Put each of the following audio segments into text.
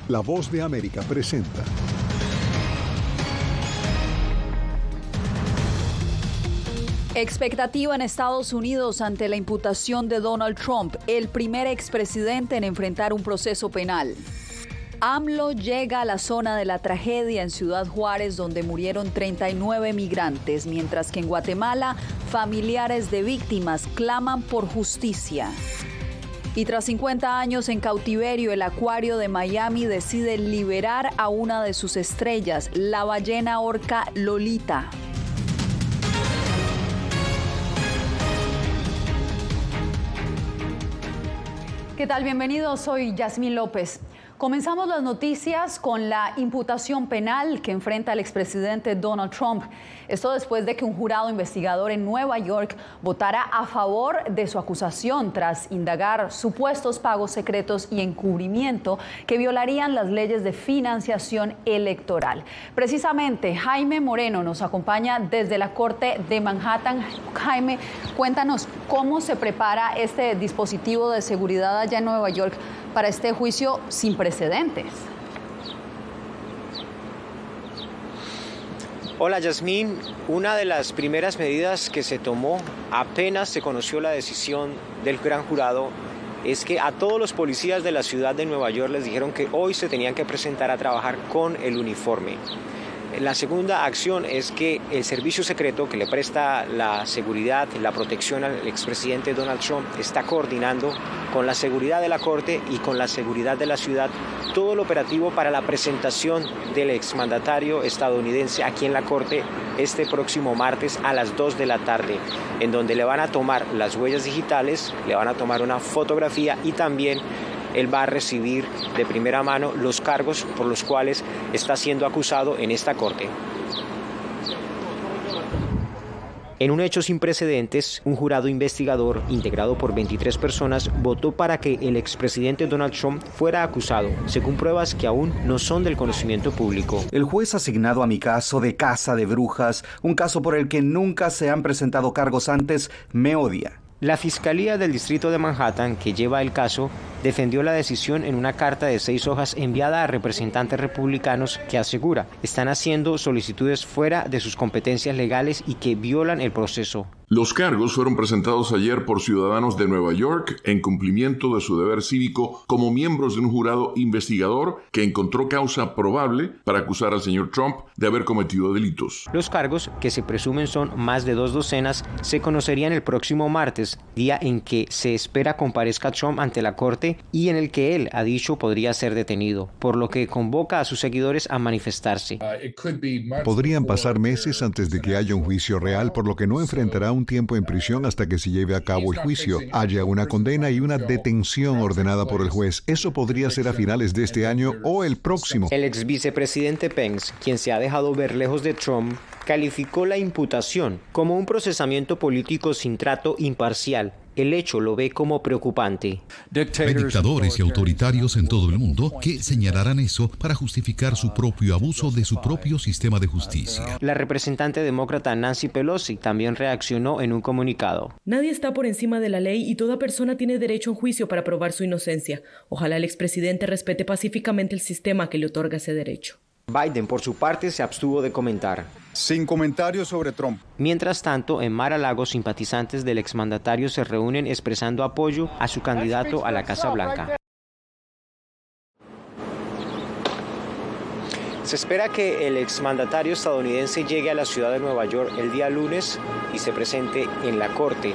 La Voz de América presenta. Expectativa en Estados Unidos ante la imputación de Donald Trump, el primer expresidente en enfrentar un proceso penal. AMLO llega a la zona de la tragedia en Ciudad Juárez, donde murieron 39 migrantes, mientras que en Guatemala, familiares de víctimas claman por justicia. Y tras 50 años en cautiverio, el acuario de Miami decide liberar a una de sus estrellas, la ballena orca Lolita. ¿Qué tal? Bienvenidos, soy Yasmín López. Comenzamos las noticias con la imputación penal que enfrenta el expresidente Donald Trump. Esto después de que un jurado investigador en Nueva York votara a favor de su acusación tras indagar supuestos pagos secretos y encubrimiento que violarían las leyes de financiación electoral. Precisamente, Jaime Moreno nos acompaña desde la Corte de Manhattan. Jaime, cuéntanos cómo se prepara este dispositivo de seguridad allá en Nueva York para este juicio sin precedentes. Hola Yasmín, una de las primeras medidas que se tomó apenas se conoció la decisión del gran jurado es que a todos los policías de la ciudad de Nueva York les dijeron que hoy se tenían que presentar a trabajar con el uniforme. La segunda acción es que el servicio secreto que le presta la seguridad, la protección al expresidente Donald Trump está coordinando con la seguridad de la Corte y con la seguridad de la ciudad todo el operativo para la presentación del exmandatario estadounidense aquí en la Corte este próximo martes a las 2 de la tarde, en donde le van a tomar las huellas digitales, le van a tomar una fotografía y también él va a recibir de primera mano los cargos por los cuales está siendo acusado en esta corte. En un hecho sin precedentes, un jurado investigador integrado por 23 personas votó para que el expresidente Donald Trump fuera acusado, según pruebas que aún no son del conocimiento público. El juez asignado a mi caso de caza de brujas, un caso por el que nunca se han presentado cargos antes, me odia. La Fiscalía del Distrito de Manhattan, que lleva el caso, defendió la decisión en una carta de 6 hojas enviada a representantes republicanos que asegura están haciendo solicitudes fuera de sus competencias legales y que violan el proceso. Los cargos fueron presentados ayer por ciudadanos de Nueva York en cumplimiento de su deber cívico como miembros de un jurado investigador que encontró causa probable para acusar al señor Trump de haber cometido delitos. Los cargos, que se presumen son más de 2 docenas, se conocerían el próximo martes, día en que se espera comparezca Trump ante la corte y en el que él ha dicho podría ser detenido, por lo que convoca a sus seguidores a manifestarse. Podrían pasar meses antes de que haya un juicio real, por lo que no enfrentará un tiempo en prisión hasta que se lleve a cabo el juicio, haya una condena y una detención ordenada por el juez. Eso podría ser a finales de este año o el próximo. El ex vicepresidente Pence, quien se ha dejado ver lejos de Trump, calificó la imputación como un procesamiento político sin trato imparcial. El hecho lo ve como preocupante. Hay dictadores y autoritarios en todo el mundo que señalarán eso para justificar su propio abuso de su propio sistema de justicia. La representante demócrata Nancy Pelosi también reaccionó en un comunicado. Nadie está por encima de la ley y toda persona tiene derecho a un juicio para probar su inocencia. Ojalá el expresidente respete pacíficamente el sistema que le otorga ese derecho. Biden, por su parte, se abstuvo de comentar. Sin comentarios sobre Trump. Mientras tanto, en Mar-a-Lago, simpatizantes del exmandatario se reúnen expresando apoyo a su candidato a la Casa Blanca. Se espera que el exmandatario estadounidense llegue a la ciudad de Nueva York el día lunes y se presente en la corte.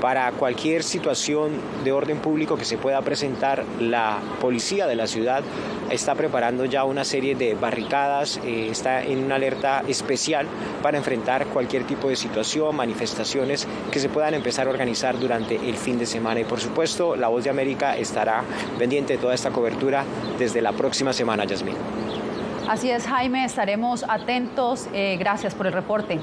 Para cualquier situación de orden público que se pueda presentar, la policía de la ciudad está preparando ya una serie de barricadas, está en una alerta especial para enfrentar cualquier tipo de situación, manifestaciones que se puedan empezar a organizar durante el fin de semana. Y por supuesto, La Voz de América estará pendiente de toda esta cobertura desde la próxima semana, Yasmín. Así es, Jaime, estaremos atentos. Gracias por el reporte.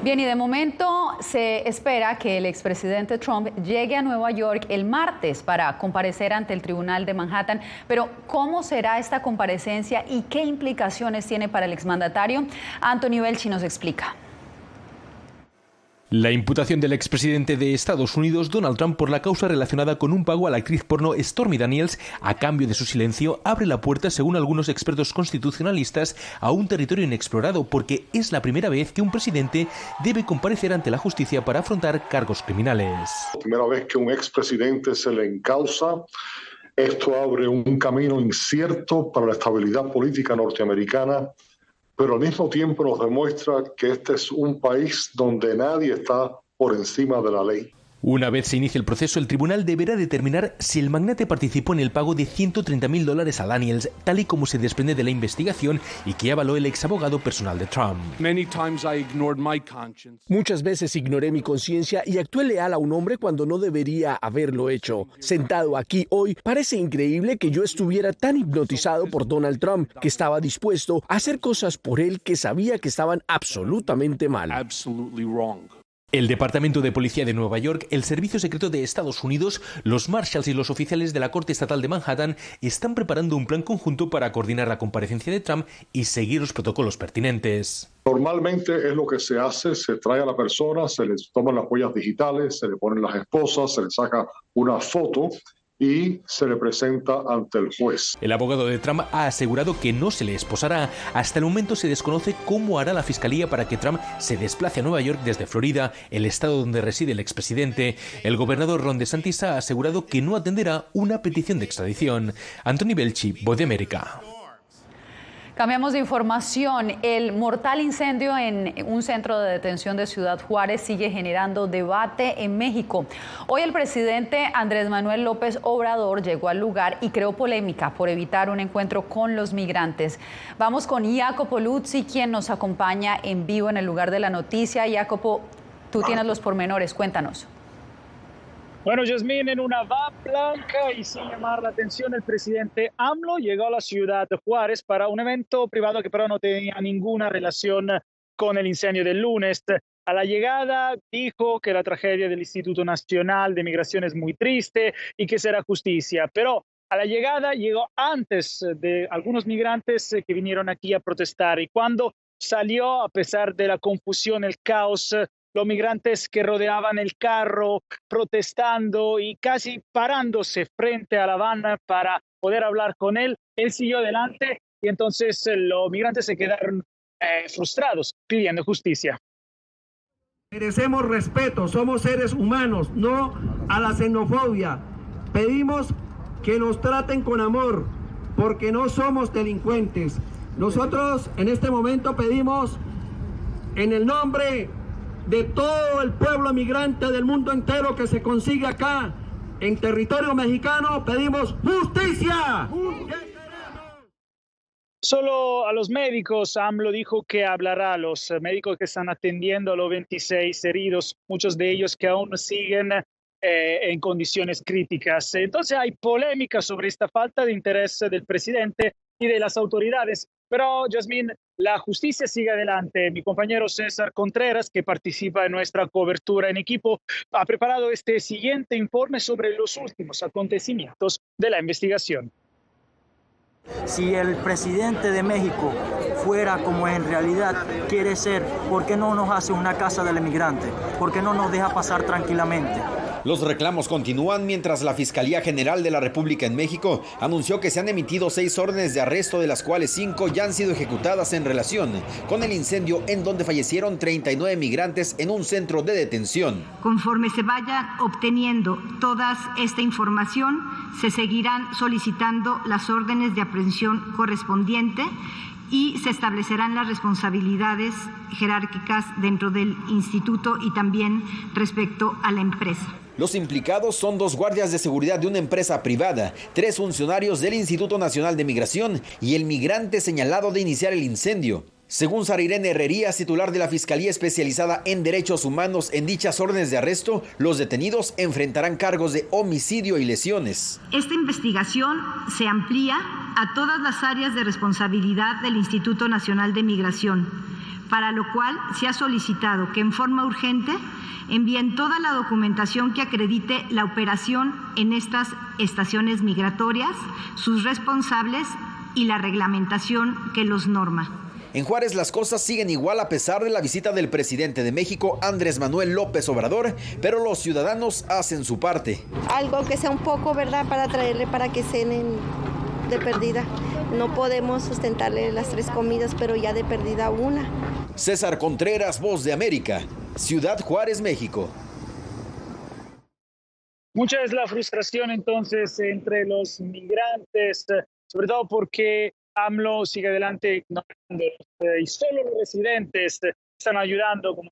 Bien, y de momento se espera que el expresidente Trump llegue a Nueva York el martes para comparecer ante el Tribunal de Manhattan. Pero, ¿cómo será esta comparecencia y qué implicaciones tiene para el exmandatario? Anthony Belchi nos explica. La imputación del expresidente de Estados Unidos, Donald Trump, por la causa relacionada con un pago a la actriz porno Stormy Daniels a cambio de su silencio abre la puerta, según algunos expertos constitucionalistas, a un territorio inexplorado, porque es la primera vez que un presidente debe comparecer ante la justicia para afrontar cargos criminales. La primera vez que un expresidente se le encausa. Esto abre un camino incierto para la estabilidad política norteamericana, pero al mismo tiempo nos demuestra que este es un país donde nadie está por encima de la ley. Una vez se inicie el proceso, el tribunal deberá determinar si el magnate participó en el pago de $130.000 a Daniels, tal y como se desprende de la investigación y que avaló el exabogado personal de Trump. Muchas veces ignoré mi conciencia y actué leal a un hombre cuando no debería haberlo hecho. Sentado aquí hoy, parece increíble que yo estuviera tan hipnotizado por Donald Trump, que estaba dispuesto a hacer cosas por él que sabía que estaban absolutamente mal. El Departamento de Policía de Nueva York, el Servicio Secreto de Estados Unidos, los Marshals y los oficiales de la Corte Estatal de Manhattan están preparando un plan conjunto para coordinar la comparecencia de Trump y seguir los protocolos pertinentes. Normalmente es lo que se hace, se trae a la persona, se les toman las huellas digitales, se le ponen las esposas, se le saca una foto y se le presenta ante el juez. El abogado de Trump ha asegurado que no se le esposará. Hasta el momento se desconoce cómo hará la fiscalía para que Trump se desplace a Nueva York desde Florida, el estado donde reside el expresidente. El gobernador Ron DeSantis ha asegurado que no atenderá una petición de extradición. Anthony Belchi, Voz de América. Cambiamos de información. El mortal incendio en un centro de detención de Ciudad Juárez sigue generando debate en México. Hoy el presidente Andrés Manuel López Obrador llegó al lugar y creó polémica por evitar un encuentro con los migrantes. Vamos con Jacopo Luzzi, quien nos acompaña en vivo en el lugar de la noticia. Jacopo, tú tienes los pormenores, cuéntanos. Bueno, Yasmín, en una va blanca y sin llamar la atención, el presidente AMLO llegó a la ciudad de Juárez para un evento privado que pero no tenía ninguna relación con el incendio del lunes. A la llegada dijo que la tragedia del Instituto Nacional de Migración es muy triste y que será justicia, pero a la llegada llegó antes de algunos migrantes que vinieron aquí a protestar, y cuando salió, a pesar de la confusión, el caos, los migrantes que rodeaban el carro protestando y casi parándose frente a la van para poder hablar con él, él siguió adelante y entonces los migrantes se quedaron frustrados pidiendo justicia. Merecemos respeto, somos seres humanos, no a la xenofobia. Pedimos que nos traten con amor, porque no somos delincuentes. Nosotros en este momento pedimos, en el nombre de todo el pueblo migrante del mundo entero que se consigue acá en territorio mexicano, pedimos justicia. Solo a los médicos, AMLO dijo que hablará a los médicos que están atendiendo a los 26 heridos, muchos de ellos que aún siguen en condiciones críticas. Entonces hay polémica sobre esta falta de interés del presidente y de las autoridades. Pero, Yasmín, la justicia sigue adelante. Mi compañero César Contreras, que participa en nuestra cobertura en equipo, ha preparado este siguiente informe sobre los últimos acontecimientos de la investigación. Si el presidente de México fuera como en realidad quiere ser, ¿por qué no nos hace una casa del emigrante? ¿Por qué no nos deja pasar tranquilamente? Los reclamos continúan mientras la Fiscalía General de la República en México anunció que se han emitido 6 órdenes de arresto, de las cuales 5 ya han sido ejecutadas en relación con el incendio en donde fallecieron 39 migrantes en un centro de detención. Conforme se vaya obteniendo toda esta información, se seguirán solicitando las órdenes de aprehensión correspondiente y se establecerán las responsabilidades jerárquicas dentro del instituto y también respecto a la empresa. Los implicados son 2 guardias de seguridad de una empresa privada, 3 funcionarios del Instituto Nacional de Migración y el migrante señalado de iniciar el incendio. Según Sara Irene Herrerías, titular de la Fiscalía Especializada en Derechos Humanos, en dichas órdenes de arresto, los detenidos enfrentarán cargos de homicidio y lesiones. Esta investigación se amplía a todas las áreas de responsabilidad del Instituto Nacional de Migración, para lo cual se ha solicitado que en forma urgente envíen toda la documentación que acredite la operación en estas estaciones migratorias, sus responsables y la reglamentación que los norma. En Juárez las cosas siguen igual a pesar de la visita del presidente de México, Andrés Manuel López Obrador, pero los ciudadanos hacen su parte. Algo que sea un poco, ¿verdad?, para traerle para que cenen de perdida. No podemos sustentarle las 3 comidas, pero ya de perdida una. César Contreras, Voz de América, Ciudad Juárez, México. Mucha es la frustración entonces entre los migrantes, sobre todo porque AMLO sigue adelante ignorándolos, y solo los residentes están ayudando, como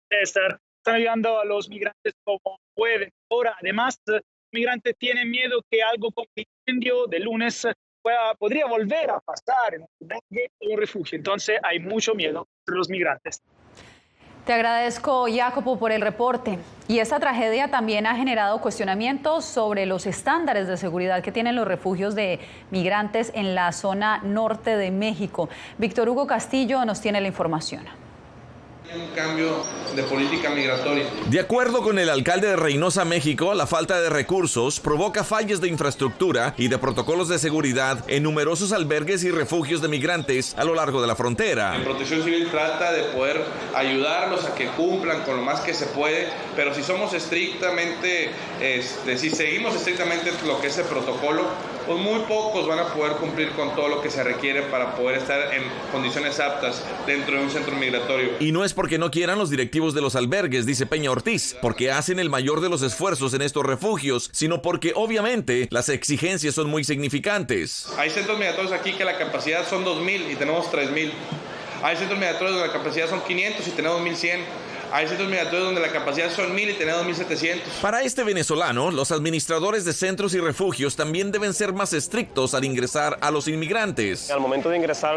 César, están ayudando a los migrantes como pueden. Ahora, además, los migrantes tienen miedo que algo como el incendio de lunes podría volver a pasar en un refugio. Entonces hay mucho miedo entre los migrantes. Te agradezco, Jacopo, por el reporte. Y esta tragedia también ha generado cuestionamientos sobre los estándares de seguridad que tienen los refugios de migrantes en la zona norte de México. Víctor Hugo Castillo nos tiene la información. Un cambio de política migratoria. De acuerdo con el alcalde de Reynosa, México, la falta de recursos provoca fallas de infraestructura y de protocolos de seguridad en numerosos albergues y refugios de migrantes a lo largo de la frontera. En Protección Civil trata de poder ayudarlos a que cumplan con lo más que se puede, pero si somos estrictamente, si seguimos estrictamente lo que es el protocolo, pues muy pocos van a poder cumplir con todo lo que se requiere para poder estar en condiciones aptas dentro de un centro migratorio. Y no es porque no quieran los directivos de los albergues, dice Peña Ortiz, porque hacen el mayor de los esfuerzos en estos refugios, sino porque obviamente las exigencias son muy significantes. Hay centros migratorios aquí que la capacidad son 2,000 y tenemos 3,000. Hay centros migratorios donde la capacidad son 500 y tenemos 1,100. Hay centros migratorios donde la capacidad son 1,000 y tenemos 1,700. Para este venezolano, los administradores de centros y refugios también deben ser más estrictos al ingresar a los inmigrantes. Al momento de ingresar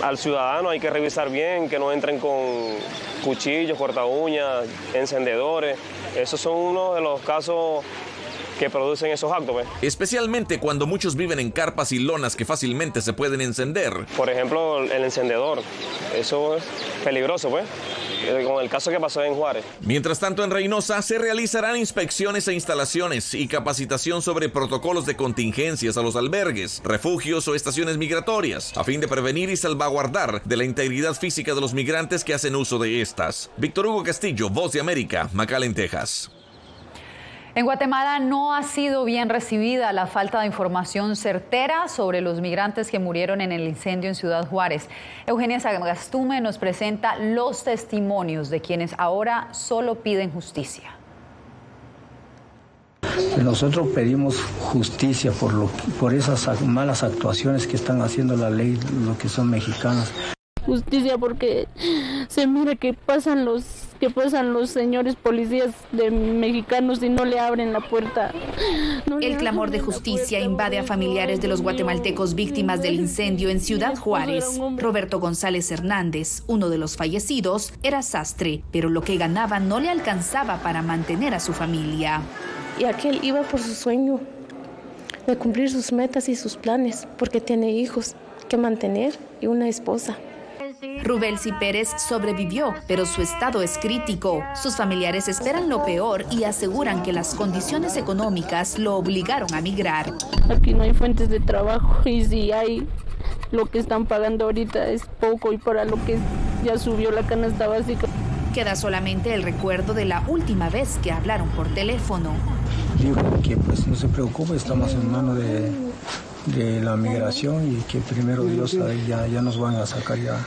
al ciudadano hay que revisar bien que no entren con cuchillos, corta uñas, encendedores. Esos son uno de los casos que producen esos actos, pues. Especialmente cuando muchos viven en carpas y lonas que fácilmente se pueden encender. Por ejemplo, el encendedor. Eso es peligroso, pues. Con el caso que pasó en Juárez. Mientras tanto, en Reynosa se realizarán inspecciones e instalaciones y capacitación sobre protocolos de contingencias a los albergues, refugios o estaciones migratorias, a fin de prevenir y salvaguardar de la integridad física de los migrantes que hacen uso de estas. Víctor Hugo Castillo, Voz de América, McAllen, Texas. En Guatemala no ha sido bien recibida la falta de información certera sobre los migrantes que murieron en el incendio en Ciudad Juárez. Eugenia Sagastume nos presenta los testimonios de quienes ahora solo piden justicia. Nosotros pedimos justicia por esas malas actuaciones que están haciendo la ley, lo que son mexicanos. Justicia porque se mira que pasan los señores policías de mexicanos y no le abren la puerta. El clamor de justicia invade a familiares de los guatemaltecos víctimas del incendio en Ciudad Juárez. Roberto González Hernández, uno de los fallecidos, era sastre, pero lo que ganaba no le alcanzaba para mantener a su familia. Y aquel iba por su sueño de cumplir sus metas y sus planes, porque tiene hijos que mantener y una esposa. Rubelsi Pérez sobrevivió, pero su estado es crítico. Sus familiares esperan lo peor y aseguran que las condiciones económicas lo obligaron a migrar. Aquí no hay fuentes de trabajo y si hay, lo que están pagando ahorita es poco y para lo que ya subió la canasta básica. Queda solamente el recuerdo de la última vez que hablaron por teléfono. Digo que pues no se preocupe, estamos en manos de la migración y que primero Dios ya nos van a sacar ya.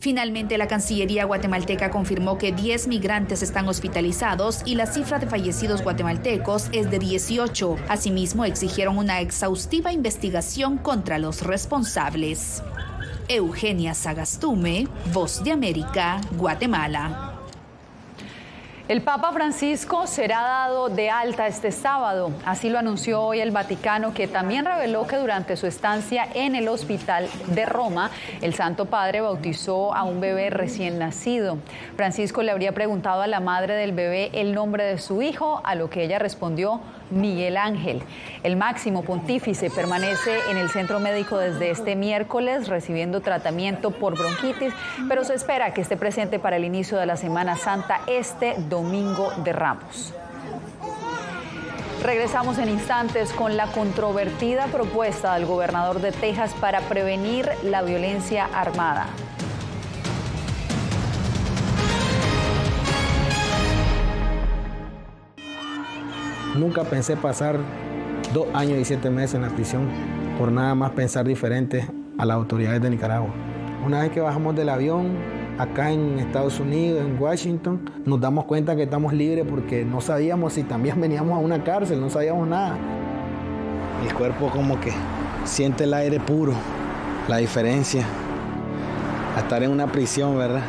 Finalmente, la Cancillería guatemalteca confirmó que 10 migrantes están hospitalizados y la cifra de fallecidos guatemaltecos es de 18. Asimismo, exigieron una exhaustiva investigación contra los responsables. Eugenia Sagastume, Voz de América, Guatemala. El Papa Francisco será dado de alta este sábado. Así lo anunció hoy el Vaticano, que también reveló que durante su estancia en el hospital de Roma, el Santo Padre bautizó a un bebé recién nacido. Francisco le habría preguntado a la madre del bebé el nombre de su hijo, a lo que ella respondió Miguel Ángel. El máximo pontífice permanece en el centro médico desde este miércoles recibiendo tratamiento por bronquitis, pero se espera que esté presente para el inicio de la Semana Santa este Domingo de Ramos. Regresamos en instantes con la controvertida propuesta del gobernador de Texas para prevenir la violencia armada. Nunca pensé pasar 2 años y 7 meses en la prisión por nada más pensar diferente a las autoridades de Nicaragua. Una vez que bajamos del avión, acá en Estados Unidos, en Washington, nos damos cuenta que estamos libres porque no sabíamos si también veníamos a una cárcel, no sabíamos nada. El cuerpo como que siente el aire puro, la diferencia a estar en una prisión, ¿verdad?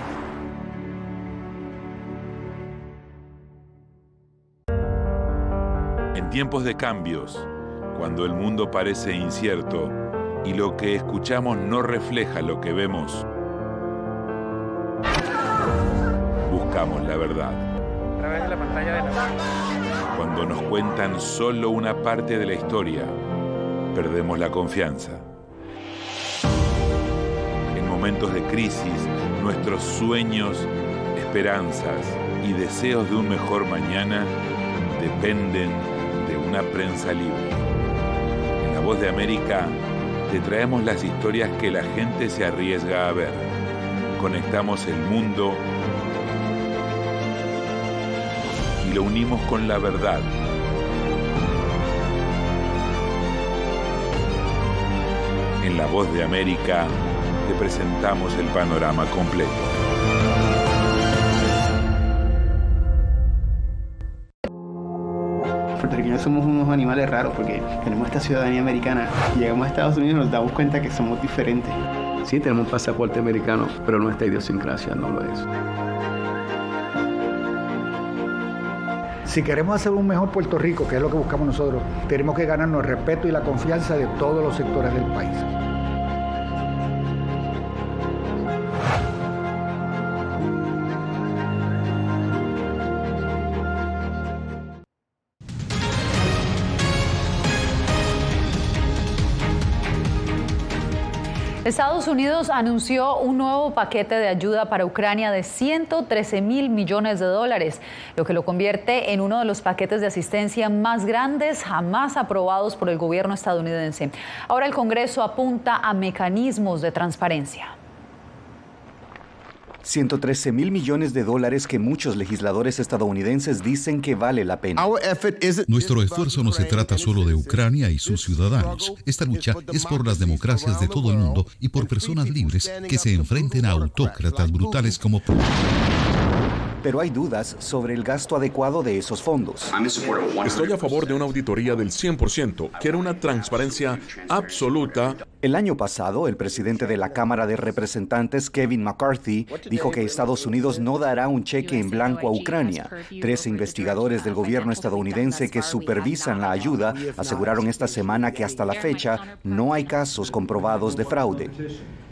En tiempos de cambios, cuando el mundo parece incierto y lo que escuchamos no refleja lo que vemos, buscamos la verdad. A través de la pantalla de la... Cuando nos cuentan solo una parte de la historia, perdemos la confianza. En momentos de crisis, nuestros sueños, esperanzas y deseos de un mejor mañana dependen de una prensa libre. En La Voz de América te traemos las historias que la gente se arriesga a ver. Conectamos el mundo y lo unimos con la verdad. En La Voz de América te presentamos el panorama completo. Puertorriqueños somos unos animales raros porque tenemos esta ciudadanía americana y llegamos a Estados Unidos y nos damos cuenta que somos diferentes. Sí, tenemos un pasaporte americano, pero nuestra idiosincrasia no lo es. Si queremos hacer un mejor Puerto Rico, que es lo que buscamos nosotros, tenemos que ganarnos el respeto y la confianza de todos los sectores del país. Estados Unidos anunció un nuevo paquete de ayuda para Ucrania de $113.000 millones, lo que lo convierte en uno de los paquetes de asistencia más grandes jamás aprobados por el gobierno estadounidense. Ahora el Congreso apunta a mecanismos de transparencia. $113.000 millones que muchos legisladores estadounidenses dicen que vale la pena. Nuestro esfuerzo no se trata solo de Ucrania y sus ciudadanos. Esta lucha es por las democracias de todo el mundo y por personas libres que se enfrenten a autócratas brutales como Putin. Pero hay dudas sobre el gasto adecuado de esos fondos. Estoy a favor de una auditoría del 100%. Quiero una transparencia absoluta. El año pasado, el presidente de la Cámara de Representantes, Kevin McCarthy, dijo que Estados Unidos no dará un cheque en blanco a Ucrania. 3 investigadores del gobierno estadounidense que supervisan la ayuda aseguraron esta semana que hasta la fecha no hay casos comprobados de fraude.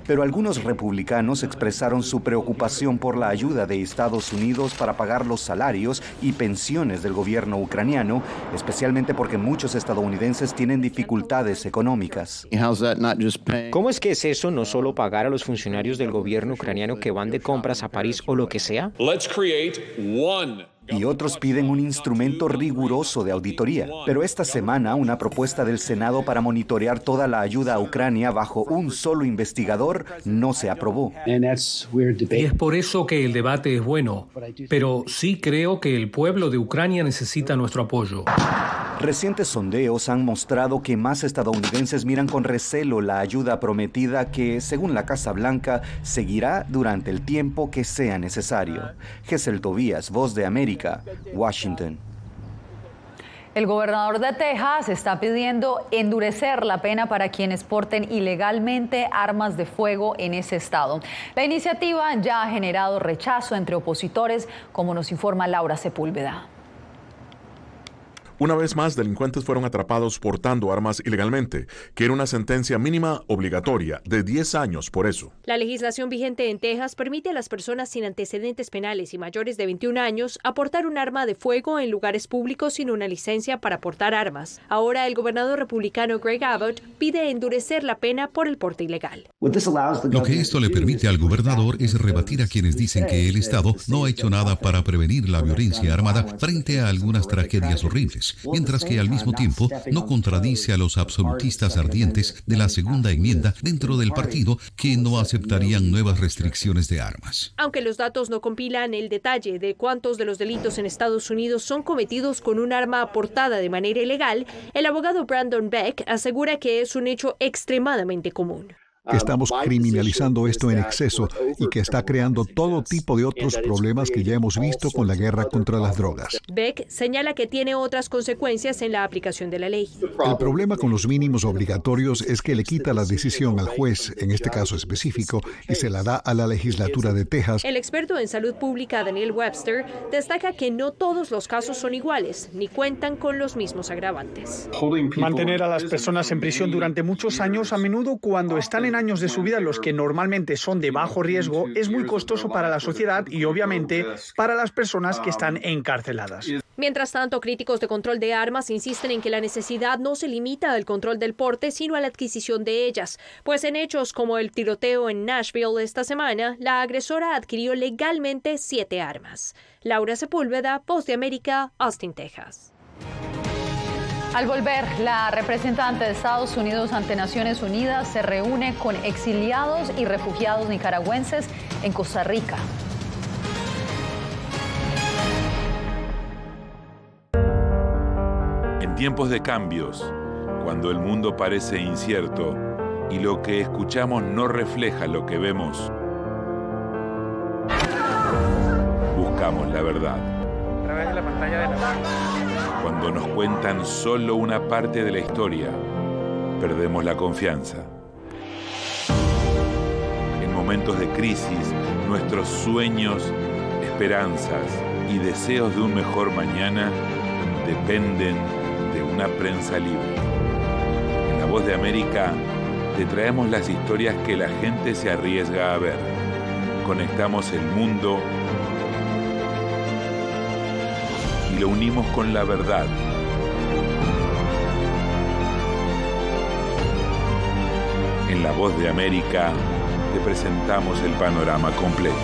Pero algunos republicanos expresaron su preocupación por la ayuda de Estados Unidos para pagar los salarios y pensiones del gobierno ucraniano, especialmente porque muchos estadounidenses tienen dificultades económicas. ¿Cómo es que es eso no solo pagar a los funcionarios del gobierno ucraniano que van de compras a París o lo que sea? Y otros piden un instrumento riguroso de auditoría. Pero esta semana, una propuesta del Senado para monitorear toda la ayuda a Ucrania bajo un solo investigador no se aprobó. Y es por eso que el debate es bueno, pero sí creo que el pueblo de Ucrania necesita nuestro apoyo. Recientes sondeos han mostrado que más estadounidenses miran con recelo la ayuda prometida que, según la Casa Blanca, seguirá durante el tiempo que sea necesario. Gesell Tobías, Voz de América, Washington. El gobernador de Texas está pidiendo endurecer la pena para quienes porten ilegalmente armas de fuego en ese estado. La iniciativa ya ha generado rechazo entre opositores, como nos informa Laura Sepúlveda. Una vez más, delincuentes fueron atrapados portando armas ilegalmente. Quiere una sentencia mínima obligatoria de 10 años por eso. La legislación vigente en Texas permite a las personas sin antecedentes penales y mayores de 21 años aportar un arma de fuego en lugares públicos sin una licencia para portar armas. Ahora el gobernador republicano Greg Abbott pide endurecer la pena por el porte ilegal. Lo que esto le permite al gobernador es rebatir a quienes dicen que el Estado no ha hecho nada para prevenir la violencia armada frente a algunas tragedias horribles. armas, mientras que al mismo tiempo no contradice a los absolutistas ardientes de la segunda enmienda dentro del partido que no aceptarían nuevas restricciones de armas. Aunque los datos no compilan el detalle de cuántos de los delitos en Estados Unidos son cometidos con un arma aportada de manera ilegal, el abogado Brandon Beck asegura que es un hecho extremadamente común. Que estamos criminalizando esto en exceso y que está creando todo tipo de otros problemas que ya hemos visto con la guerra contra las drogas. Beck señala que tiene otras consecuencias en la aplicación de la ley. El problema con los mínimos obligatorios es que le quita la decisión al juez, en este caso específico, y se la da a la legislatura de Texas. El experto en salud pública Daniel Webster destaca que no todos los casos son iguales, ni cuentan con los mismos agravantes. Mantener a las personas en prisión durante muchos años, a menudo cuando están en años de su vida los que normalmente son de bajo riesgo, es muy costoso para la sociedad y obviamente para las personas que están encarceladas. Mientras tanto, críticos de control de armas insisten en que la necesidad no se limita al control del porte, sino a la adquisición de ellas, pues en hechos como el tiroteo en Nashville esta semana, la agresora adquirió legalmente 7 armas. Laura Sepúlveda, Voz de América, Austin, Texas. Al volver, la representante de Estados Unidos ante Naciones Unidas se reúne con exiliados y refugiados nicaragüenses en Costa Rica. En tiempos de cambios, cuando el mundo parece incierto y lo que escuchamos no refleja lo que vemos, buscamos la verdad. A través de la pantalla de la... Cuando nos cuentan solo una parte de la historia, perdemos la confianza. En momentos de crisis, nuestros sueños, esperanzas y deseos de un mejor mañana dependen de una prensa libre. En La Voz de América te traemos las historias que la gente se arriesga a ver. Conectamos el mundo y lo unimos con la verdad. En La Voz de América te presentamos el panorama completo.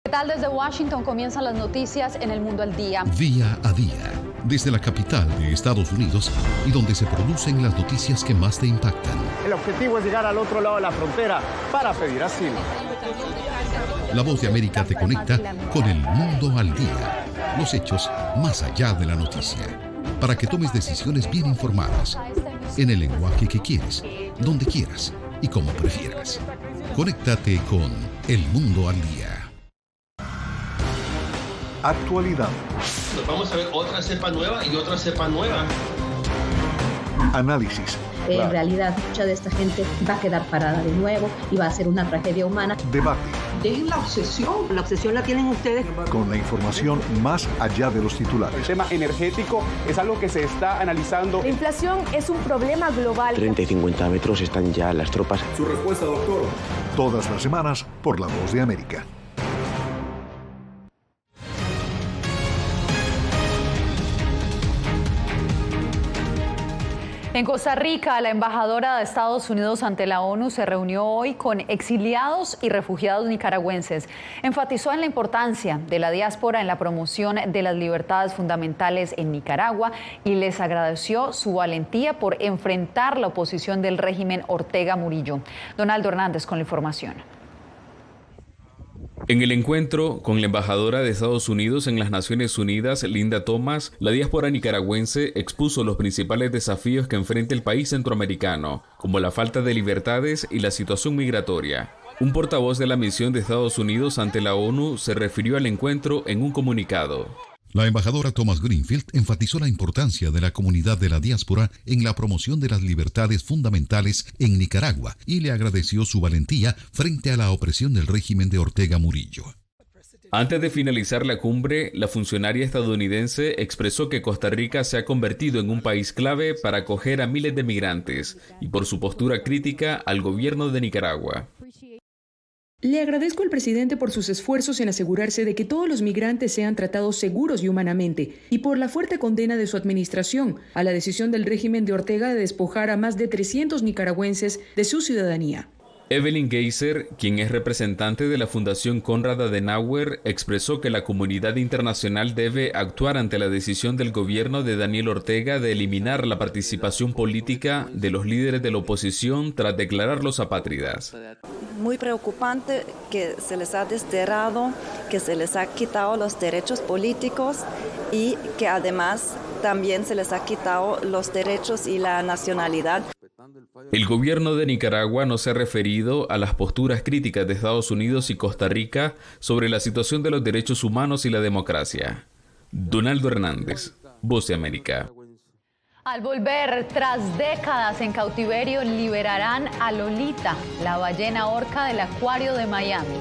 ¿Qué tal? Desde Washington comienzan las noticias en El Mundo al Día. Día a día, desde la capital de Estados Unidos y donde se producen las noticias que más te impactan. El objetivo es llegar al otro lado de la frontera para pedir asilo. La Voz de América te conecta con El Mundo al Día. Los hechos más allá de la noticia. Para que tomes decisiones bien informadas. En el lenguaje que quieres, donde quieras y como prefieras. Conéctate con El Mundo al Día. Actualidad. Nos vamos a ver otra cepa nueva y otra cepa nueva. Análisis. En realidad, mucha de esta gente va a quedar parada de nuevo y va a ser una tragedia humana. Debate. Dejen la obsesión. La obsesión la tienen ustedes. Con la información más allá de los titulares. El tema energético es algo que se está analizando. La inflación es un problema global. 30 y 50 metros están ya las tropas. Su respuesta, doctor. Todas las semanas por La Voz de América. En Costa Rica, la embajadora de Estados Unidos ante la ONU se reunió hoy con exiliados y refugiados nicaragüenses. Enfatizó en la importancia de la diáspora en la promoción de las libertades fundamentales en Nicaragua y les agradeció su valentía por enfrentar la oposición del régimen Ortega Murillo. Donaldo Hernández con la información. En el encuentro con la embajadora de Estados Unidos en las Naciones Unidas, Linda Thomas, la diáspora nicaragüense expuso los principales desafíos que enfrenta el país centroamericano, como la falta de libertades y la situación migratoria. Un portavoz de la misión de Estados Unidos ante la ONU se refirió al encuentro en un comunicado. La embajadora Thomas Greenfield enfatizó la importancia de la comunidad de la diáspora en la promoción de las libertades fundamentales en Nicaragua y le agradeció su valentía frente a la opresión del régimen de Ortega Murillo. Antes de finalizar la cumbre, la funcionaria estadounidense expresó que Costa Rica se ha convertido en un país clave para acoger a miles de migrantes y por su postura crítica al gobierno de Nicaragua. Le agradezco al presidente por sus esfuerzos en asegurarse de que todos los migrantes sean tratados seguros y humanamente, y por la fuerte condena de su administración a la decisión del régimen de Ortega de despojar a más de 300 nicaragüenses de su ciudadanía. Evelyn Geyser, quien es representante de la Fundación Konrad Adenauer, expresó que la comunidad internacional debe actuar ante la decisión del gobierno de Daniel Ortega de eliminar la participación política de los líderes de la oposición tras declararlos apátridas. Muy preocupante que se les ha desterrado, que se les ha quitado los derechos políticos y que además también se les ha quitado los derechos y la nacionalidad. El gobierno de Nicaragua no se ha referido a las posturas críticas de Estados Unidos y Costa Rica sobre la situación de los derechos humanos y la democracia. Donaldo Hernández, Voz de América. Al volver, tras décadas en cautiverio, liberarán a Lolita, la ballena orca del acuario de Miami.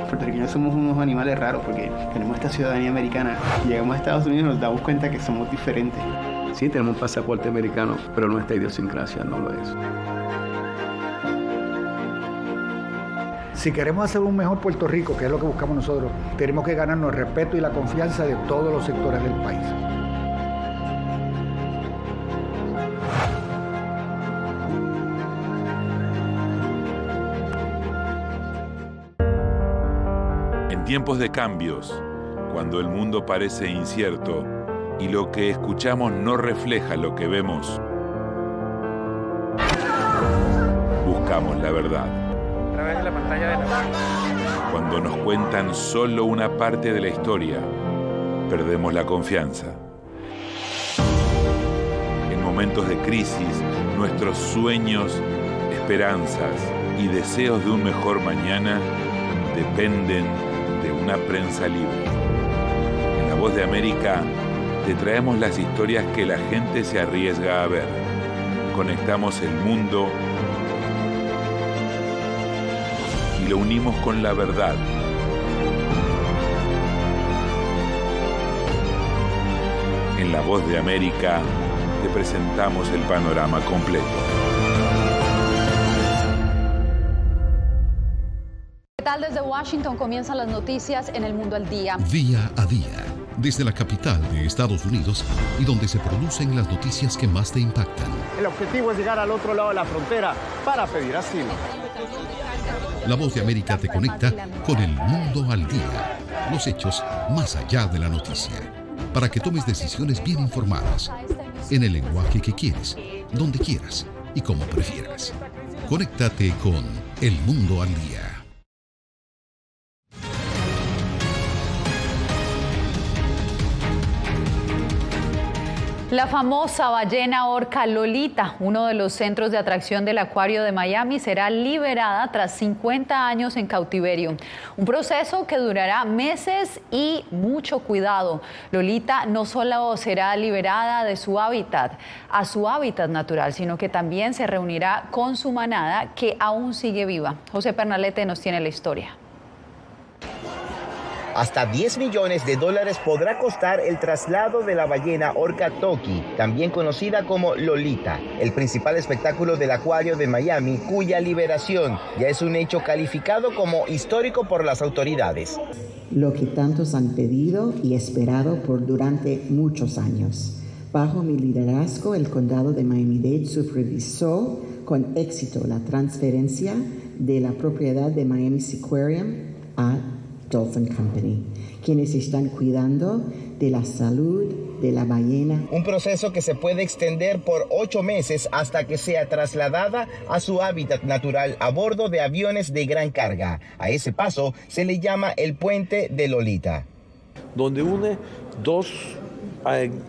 Puertorriqueños somos unos animales raros porque tenemos esta ciudadanía americana. Llegamos a Estados Unidos y nos damos cuenta que somos diferentes. Sí, tenemos un pasaporte americano, pero nuestra idiosincrasia no lo es. Si queremos hacer un mejor Puerto Rico, que es lo que buscamos nosotros, tenemos que ganarnos el respeto y la confianza de todos los sectores del país. En tiempos de cambios, cuando el mundo parece incierto y lo que escuchamos no refleja lo que vemos, buscamos la verdad. A través de la pantalla de la pantalla. Cuando nos cuentan solo una parte de la historia, perdemos la confianza. En momentos de crisis, nuestros sueños, esperanzas y deseos de un mejor mañana dependen de una prensa libre. En La Voz de América te traemos las historias que la gente se arriesga a ver. Conectamos el mundo y lo unimos con la verdad. En La Voz de América te presentamos el panorama completo. ¿Qué tal? Desde Washington comienzan las noticias en El Mundo al Día. Día a día, desde la capital de Estados Unidos y donde se producen las noticias que más te impactan. El objetivo es llegar al otro lado de la frontera para pedir asilo. La Voz de América te conecta con el mundo al día, los hechos más allá de la noticia, para que tomes decisiones bien informadas, en el lenguaje que quieres, donde quieras y como prefieras. Conéctate con El Mundo al Día. La famosa ballena orca Lolita, uno de los centros de atracción del acuario de Miami, será liberada tras 50 años en cautiverio. Un proceso que durará meses y mucho cuidado. Lolita no solo será liberada de su hábitat, a su hábitat natural, sino que también se reunirá con su manada que aún sigue viva. José Pernalete nos tiene la historia. Hasta $10 millones podrá costar el traslado de la ballena orca Toki, también conocida como Lolita, el principal espectáculo del acuario de Miami, cuya liberación ya es un hecho calificado como histórico por las autoridades. Lo que tantos han pedido y esperado por durante muchos años. Bajo mi liderazgo, el condado de Miami-Dade supervisó con éxito la transferencia de la propiedad de Miami Seaquarium a Dolphin Company, quienes están cuidando de la salud de la ballena. Un proceso que se puede extender por 8 meses hasta que sea trasladada a su hábitat natural a bordo de aviones de gran carga. A ese paso se le llama el puente de Lolita, donde une dos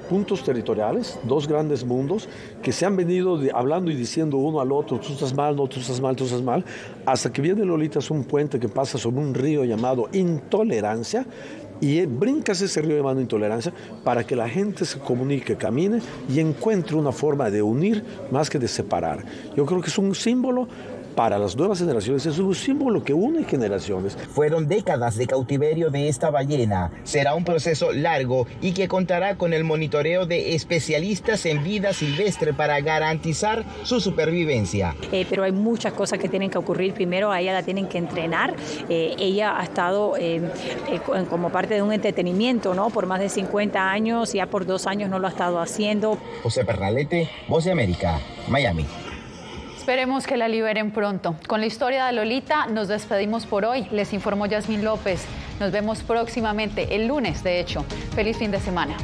puntos territoriales, dos grandes mundos que se han venido hablando y diciendo uno al otro, tú estás mal, no, tú estás mal, tú estás mal, hasta que viene Lolita. Es un puente que pasa sobre un río llamado Intolerancia y brincas ese río llamado Intolerancia para que la gente se comunique, camine y encuentre una forma de unir más que de separar. Yo creo que es un símbolo para las nuevas generaciones es un símbolo que une generaciones. Fueron décadas de cautiverio de esta ballena. Será un proceso largo y que contará con el monitoreo de especialistas en vida silvestre para garantizar su supervivencia. Pero hay muchas cosas que tienen que ocurrir. Primero, a ella la tienen que entrenar. Ella ha estado como parte de un entretenimiento, ¿no? Por más de 50 años, ya por 2 años no lo ha estado haciendo. José Pernalete, Voz de América, Miami. Esperemos que la liberen pronto. Con la historia de Lolita nos despedimos por hoy. Les informó Yasmín López. Nos vemos próximamente, el lunes, de hecho. Feliz fin de semana.